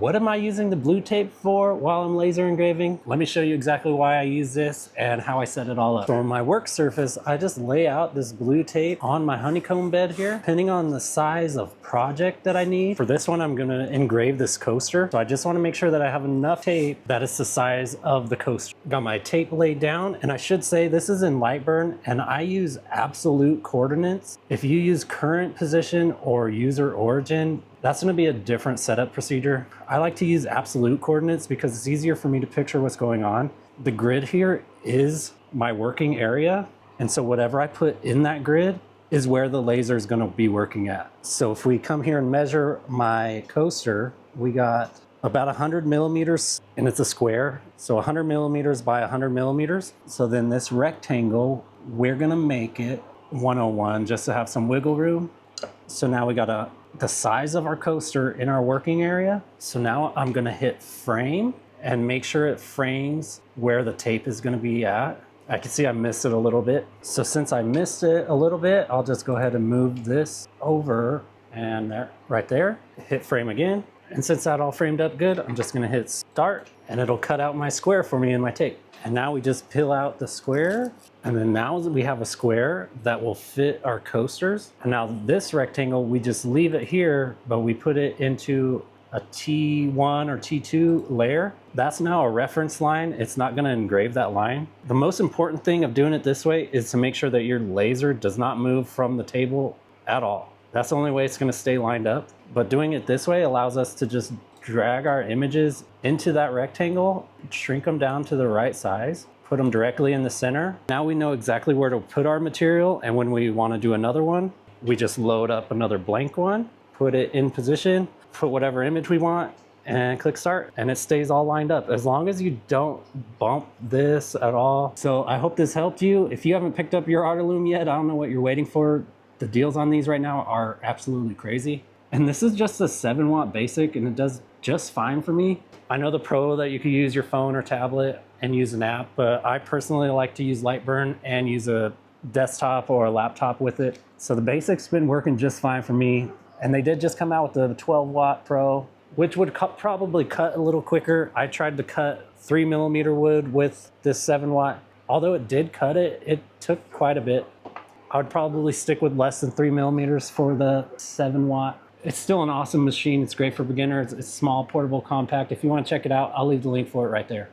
What am I using the blue tape for while I'm laser engraving? Let me show you exactly why I use this and how I set it all up. So on my work surface, I just lay out this blue tape on my honeycomb bed here, depending on the size of project that I need. For this one, I'm gonna engrave this coaster. So I just wanna make sure that I have enough tape that is the size of the coaster. Got my tape laid down, and I should say this is in Lightburn, and I use absolute coordinates. If you use current position or user origin, that's going to be a different setup procedure. I like to use absolute coordinates because it's easier for me to picture what's going on. The grid here is my working area, and so whatever I put in that grid is where the laser is going to be working at. So if we come here and measure my coaster, we got about 100 millimeters, and it's a square, so 100 millimeters by 100 millimeters. So then this rectangle, we're going to make it 101 just to have some wiggle room. So now we got the size of our coaster in our working area. So now I'm gonna hit frame and make sure it frames where the tape is gonna be at. I can see I missed it a little bit. So since I missed it a little bit, I'll just go ahead and move this over and there, right there, hit frame again. And since that all framed up good, I'm just gonna hit start and it'll cut out my square for me in my tape. And now we just peel out the square, and then now we have a square that will fit our coasters. And now this rectangle, we just leave it here, but we put it into a T1 or T2 layer. That's now a reference line. It's not gonna engrave that line. The most important thing of doing it this way is to make sure that your laser does not move from the table at all. That's the only way it's gonna stay lined up. But doing it this way allows us to just drag our images into that rectangle, shrink them down to the right size, put them directly in the center. Now we know exactly where to put our material, and when we want to do another one, we just load up another blank one, put it in position, put whatever image we want, and click start, and it stays all lined up as long as you don't bump this at all. So I hope this helped you. If you haven't picked up your Artilume yet, I don't know what you're waiting for. The deals on these right now are absolutely crazy. And this is just a 7-watt basic, and it does just fine for me. I know the Pro that you could use your phone or tablet and use an app, but I personally like to use Lightburn and use a desktop or a laptop with it. So the basic's been working just fine for me. And they did just come out with the 12-watt Pro, which would probably cut a little quicker. I tried to cut 3mm wood with this 7-watt. Although it did cut it, it took quite a bit. I would probably stick with less than 3mm for the 7-watt. It's still an awesome machine. It's great for beginners. It's small, portable, compact. If you want to check it out, I'll leave the link for it right there.